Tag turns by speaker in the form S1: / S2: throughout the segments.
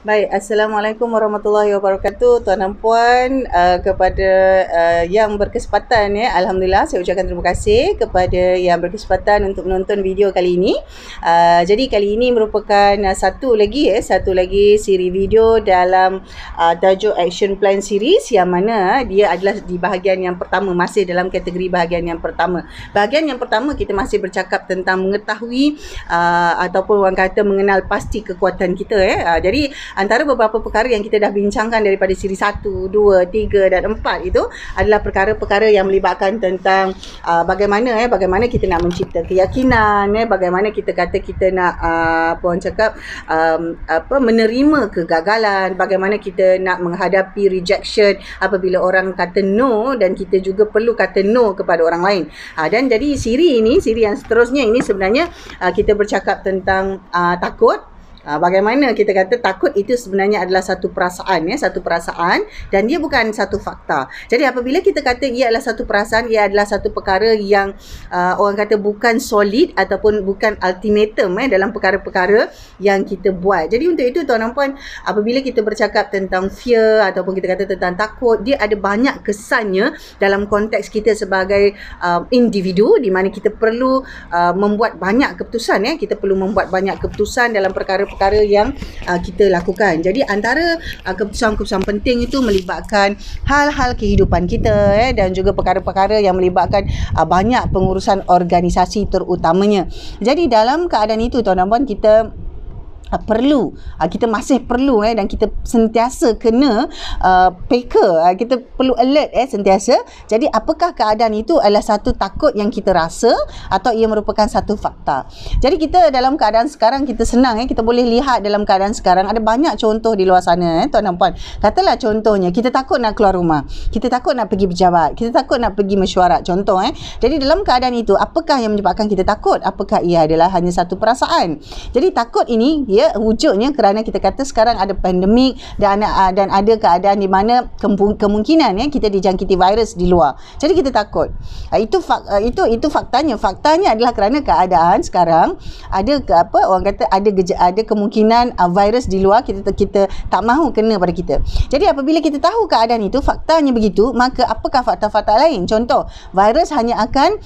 S1: Baik, Assalamualaikum warahmatullahi wabarakatuh tuan dan puan, kepada yang berkesempatan ya. Alhamdulillah saya ucapkan terima kasih kepada yang berkesempatan untuk menonton video kali ini. Jadi kali ini merupakan satu lagi siri video dalam tajuk Action Plan Series, yang mana dia adalah di bahagian yang pertama, masih dalam kategori bahagian yang pertama. Bahagian yang pertama kita masih bercakap tentang mengetahui ataupun orang kata mengenal pasti kekuatan kita Jadi antara beberapa perkara yang kita dah bincangkan daripada siri 1, 2, 3 dan 4 itu adalah perkara-perkara yang melibatkan tentang bagaimana kita nak mencipta keyakinan, bagaimana kita kata kita nak menerima kegagalan, bagaimana kita nak menghadapi rejection apabila orang kata no, dan kita juga perlu kata no kepada orang lain. Dan jadi siri yang seterusnya ini sebenarnya kita bercakap tentang takut. Bagaimana kita kata takut itu sebenarnya adalah satu perasaan dan dia bukan satu fakta. Jadi apabila kita kata ia adalah satu perasaan, ia adalah satu perkara yang orang kata bukan solid ataupun bukan ultimatum dalam perkara-perkara yang kita buat. Jadi untuk itu tuan dan puan, apabila kita bercakap tentang fear ataupun kita kata tentang takut, dia ada banyak kesannya dalam konteks kita sebagai individu, di mana kita perlu membuat banyak keputusan kita perlu membuat banyak keputusan dalam perkara-perkara yang kita lakukan. Jadi antara keputusan-keputusan penting itu melibatkan hal-hal kehidupan kita dan juga perkara-perkara yang melibatkan banyak pengurusan organisasi terutamanya. Jadi dalam keadaan itu tuan dan puan, kita masih perlu dan kita sentiasa kena peka, kita perlu alert sentiasa. Jadi apakah keadaan itu adalah satu takut yang kita rasa atau ia merupakan satu fakta. Jadi kita dalam keadaan sekarang kita senang kita boleh lihat dalam keadaan sekarang ada banyak contoh di luar sana tuan dan puan. Katalah contohnya kita takut nak keluar rumah, kita takut nak pergi berjabat, kita takut nak pergi mesyuarat, contoh Jadi dalam keadaan itu apakah yang menyebabkan kita takut? Apakah ia adalah hanya satu perasaan? Jadi takut ini wujudnya kerana kita kata sekarang ada pandemik dan ada keadaan di mana kemungkinan kita dijangkiti virus di luar. Jadi kita takut. Itu faktanya. Faktanya adalah kerana keadaan sekarang ada orang kata ada kemungkinan virus di luar, kita tak mahu kena pada kita. Jadi apabila kita tahu keadaan itu, faktanya begitu, maka apakah fakta-fakta lain? Contoh, virus hanya akan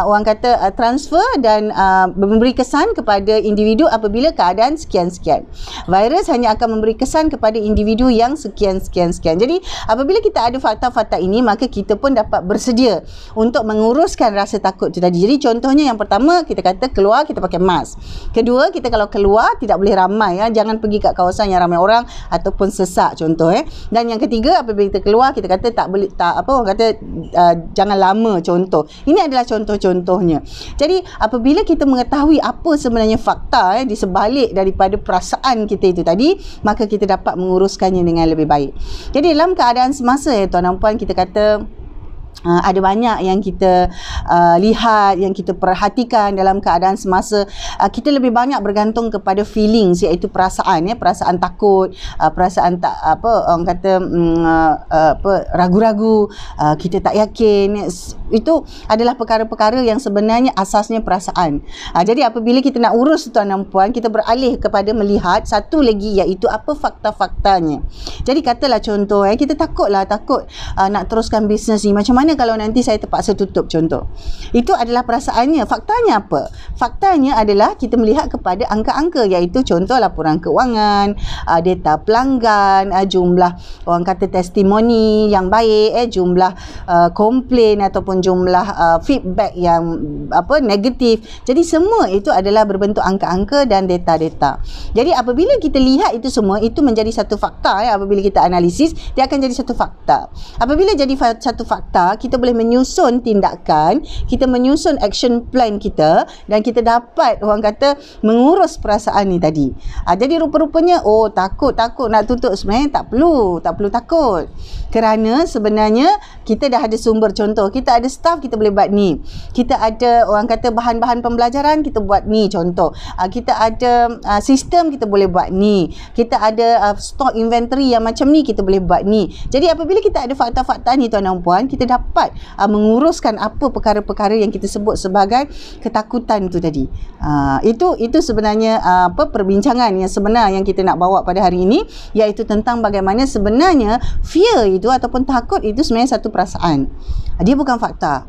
S1: orang kata transfer dan memberi kesan kepada individu apabila keadaan sekian-sekian. Virus hanya akan memberi kesan kepada individu yang sekian-sekian. Jadi apabila kita ada fakta-fakta ini, maka kita pun dapat bersedia untuk menguruskan rasa takut itu tadi. Jadi contohnya yang pertama, kita kata keluar kita pakai mask. Kedua, kita kalau keluar tidak boleh ramai jangan pergi kat kawasan yang ramai orang ataupun sesak, contoh Dan yang ketiga, apabila kita keluar kita kata jangan lama, contoh. Ini adalah contoh-contohnya. Jadi apabila kita mengetahui apa sebenarnya fakta di sebalik daripada perasaan kita itu tadi, maka kita dapat menguruskannya dengan lebih baik. Jadi dalam keadaan semasa tuan dan puan, kita kata ada banyak yang kita lihat, yang kita perhatikan dalam keadaan semasa. Kita lebih banyak bergantung kepada feelings, iaitu perasaan perasaan takut, perasaan orang kata ragu-ragu, kita tak yakin. Itu adalah perkara-perkara yang sebenarnya asasnya perasaan. Jadi apabila kita nak urus tuan dan puan, kita beralih kepada melihat satu lagi, iaitu apa fakta-faktanya. Jadi katalah contoh kita takut nak teruskan bisnes ni, macam mana kalau nanti saya terpaksa tutup, contoh. Itu adalah perasaannya. Faktanya apa? Faktanya adalah kita melihat kepada angka-angka, iaitu contoh laporan kewangan, data pelanggan, jumlah orang kata testimoni yang baik, jumlah komplain ataupun jumlah feedback yang negatif. Jadi semua itu adalah berbentuk angka-angka dan data-data. Jadi apabila kita lihat itu semua, itu menjadi satu fakta. Apabila kita analisis, dia akan jadi satu fakta. Apabila jadi satu fakta, kita boleh menyusun tindakan, kita menyusun action plan kita, dan kita dapat orang kata mengurus perasaan ni tadi. Jadi rupa-rupanya takut nak tutup, sebenarnya tak perlu takut. Kerana sebenarnya kita dah ada sumber, contoh kita ada staff, kita boleh buat ni. Kita ada orang kata bahan-bahan pembelajaran, kita buat ni, contoh. Kita ada sistem, kita boleh buat ni. Kita ada stock inventory yang macam ni, kita boleh buat ni. Jadi apabila kita ada fakta-fakta ni tuan dan puan, kita dapat dapat menguruskan apa perkara-perkara yang kita sebut sebagai ketakutan tu tadi. Itu sebenarnya perbincangan yang sebenar yang kita nak bawa pada hari ini, iaitu tentang bagaimana sebenarnya fear itu ataupun takut itu sebenarnya satu perasaan. Dia bukan fakta.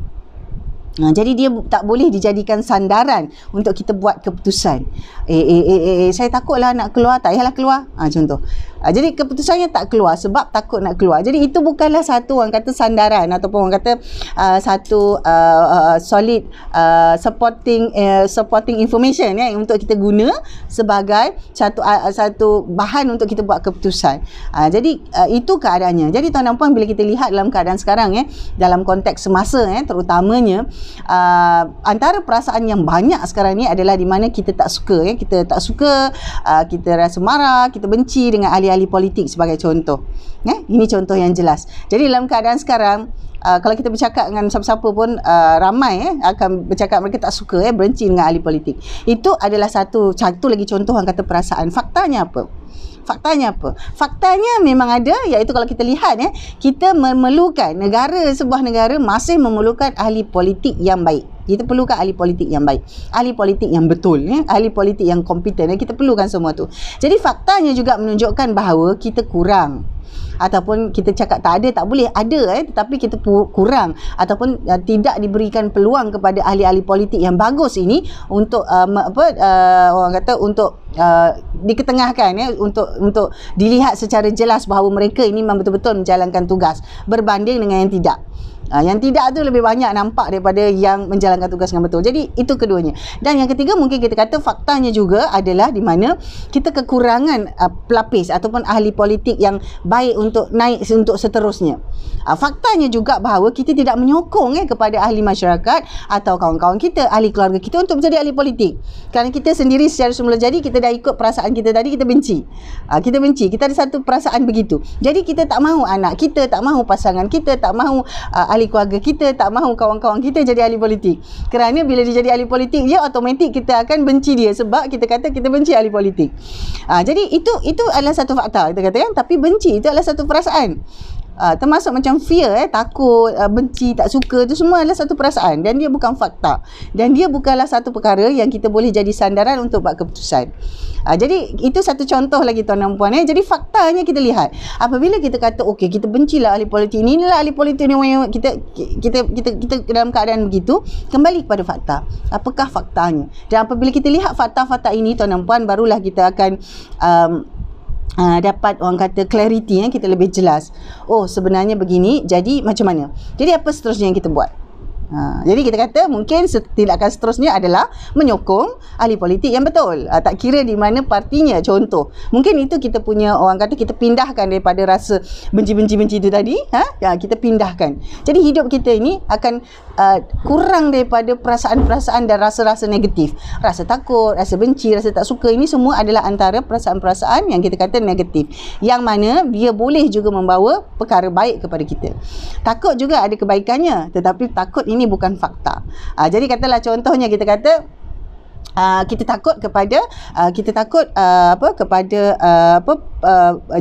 S1: Jadi dia tak boleh dijadikan sandaran untuk kita buat keputusan. Saya takutlah nak keluar, tak payahlah keluar. Contoh. Jadi keputusannya tak keluar sebab takut nak keluar. Jadi itu bukanlah satu orang kata sandaran ataupun orang kata satu solid supporting information untuk kita guna sebagai satu bahan untuk kita buat keputusan. Jadi itu keadaannya. Jadi tuan dan puan, bila kita lihat dalam keadaan sekarang dalam konteks semasa terutamanya, antara perasaan yang banyak sekarang ni adalah di mana kita tak suka, kita tak suka, kita rasa marah, kita benci dengan ahli-ahli politik sebagai contoh. Ini contoh yang jelas. Jadi dalam keadaan sekarang, kalau kita bercakap dengan siapa-siapa pun, ramai akan bercakap mereka tak suka benci dengan ahli politik. Itu adalah satu lagi contoh orang kata perasaan. Faktanya apa? Faktanya memang ada, iaitu kalau kita lihat kita memerlukan sebuah negara masih memerlukan ahli politik yang baik. Kita perlukan ahli politik yang baik, ahli politik yang betul, ahli politik yang kompeten. Kita perlukan semua tu. Jadi faktanya juga menunjukkan bahawa kita kurang. Ataupun kita cakap tak boleh ada, tetapi kita kurang ataupun tidak diberikan peluang kepada ahli-ahli politik yang bagus ini untuk orang kata untuk diketengahkan, untuk dilihat secara jelas bahawa mereka ini memang betul-betul menjalankan tugas berbanding dengan yang tidak. Yang tidak tu lebih banyak nampak daripada yang menjalankan tugas dengan betul. Jadi itu keduanya. Dan yang ketiga, mungkin kita kata faktanya juga adalah di mana kita kekurangan pelapis ataupun ahli politik yang baik untuk naik untuk seterusnya. Faktanya juga bahawa kita tidak menyokong kepada ahli masyarakat atau kawan-kawan kita, ahli keluarga kita untuk menjadi ahli politik. Kerana kita sendiri secara semula jadi kita dah ikut perasaan kita tadi, kita benci. Kita ada satu perasaan begitu. Jadi kita tak mahu anak kita, tak mahu pasangan kita, tak mahu ahli keluarga kita, tak mahu kawan-kawan kita jadi ahli politik. Kerana bila dia jadi ahli politik, dia automatik kita akan benci dia sebab kita kata kita benci ahli politik. Jadi itu adalah satu fakta kita kata, tapi benci itu adalah satu perasaan. Termasuk macam fear, takut, benci, tak suka, itu semua adalah satu perasaan dan dia bukan fakta. Dan dia bukanlah satu perkara yang kita boleh jadi sandaran untuk buat keputusan. Jadi itu satu contoh lagi tuan dan puan. Jadi faktanya kita lihat. Apabila kita kata okey, kita bencilah ahli politik ni, inilah ahli politik ni, kita dalam keadaan begitu, kembali kepada fakta. Apakah faktanya? Dan apabila kita lihat fakta-fakta ini tuan dan puan, barulah kita akan dapat orang kata clarity, kita lebih jelas. Oh, sebenarnya begini, jadi macam mana? Jadi apa seterusnya yang kita buat? Jadi kita kata mungkin tindakan seterusnya adalah menyokong ahli politik yang betul, tak kira di mana partinya. Contoh, mungkin itu kita punya, orang kata kita pindahkan daripada rasa benci-benci itu tadi, kita pindahkan. Jadi hidup kita ini akan kurang daripada perasaan-perasaan dan rasa-rasa negatif. Rasa takut, rasa benci, rasa tak suka, ini semua adalah antara perasaan-perasaan yang kita kata negatif, yang mana dia boleh juga membawa perkara baik kepada kita. Takut juga ada kebaikannya, tetapi takut ini bukan fakta. Jadi katalah contohnya kita kata kita takut kepada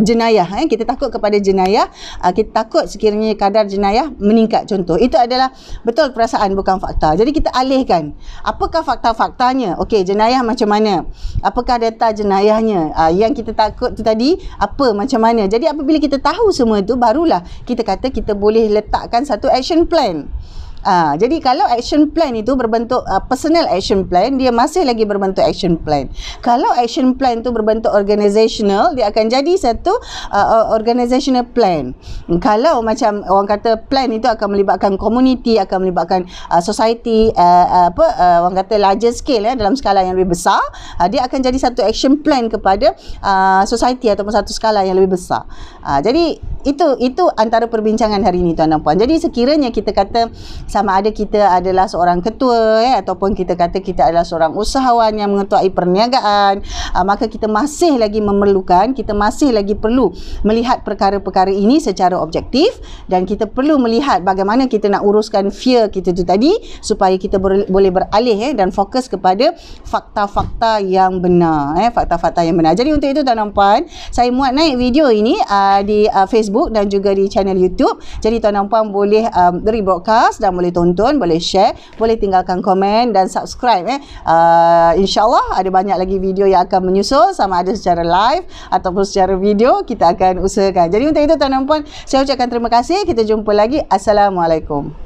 S1: jenayah, kita takut kepada jenayah, kita takut sekiranya kadar jenayah meningkat, contoh. Itu adalah betul perasaan, bukan fakta. Jadi kita alihkan, apakah fakta-faktanya? Okey, jenayah macam mana? Apakah data jenayahnya? Yang kita takut tu tadi apa, macam mana? Jadi apabila kita tahu semua itu, barulah kita kata kita boleh letakkan satu action plan. Jadi kalau action plan itu berbentuk personal action plan, dia masih lagi berbentuk action plan. Kalau action plan itu berbentuk organizational, dia akan jadi satu organizational plan. Kalau macam orang kata plan itu akan melibatkan community, akan melibatkan society, orang kata larger scale, dalam skala yang lebih besar, dia akan jadi satu action plan kepada society ataupun satu skala yang lebih besar. Jadi itu antara perbincangan hari ini tuan dan puan. Jadi sekiranya kita kata sama ada kita adalah seorang ketua ataupun kita kata kita adalah seorang usahawan yang mengetuai perniagaan, maka kita masih lagi memerlukan, kita masih lagi perlu melihat perkara-perkara ini secara objektif, dan kita perlu melihat bagaimana kita nak uruskan fear kita tu tadi supaya kita boleh beralih dan fokus kepada fakta-fakta yang benar, fakta-fakta yang benar. Jadi untuk itu tuan-tuan puan, saya muat naik video ini di Facebook dan juga di channel YouTube. Jadi tuan-tuan puan boleh rebroadcast dan boleh tonton, boleh share, boleh tinggalkan komen dan subscribe. InsyaAllah ada banyak lagi video yang akan menyusul, sama ada secara live ataupun secara video, kita akan usahakan. Jadi untuk itu tuan-tuan puan, saya ucapkan terima kasih. Kita jumpa lagi. Assalamualaikum.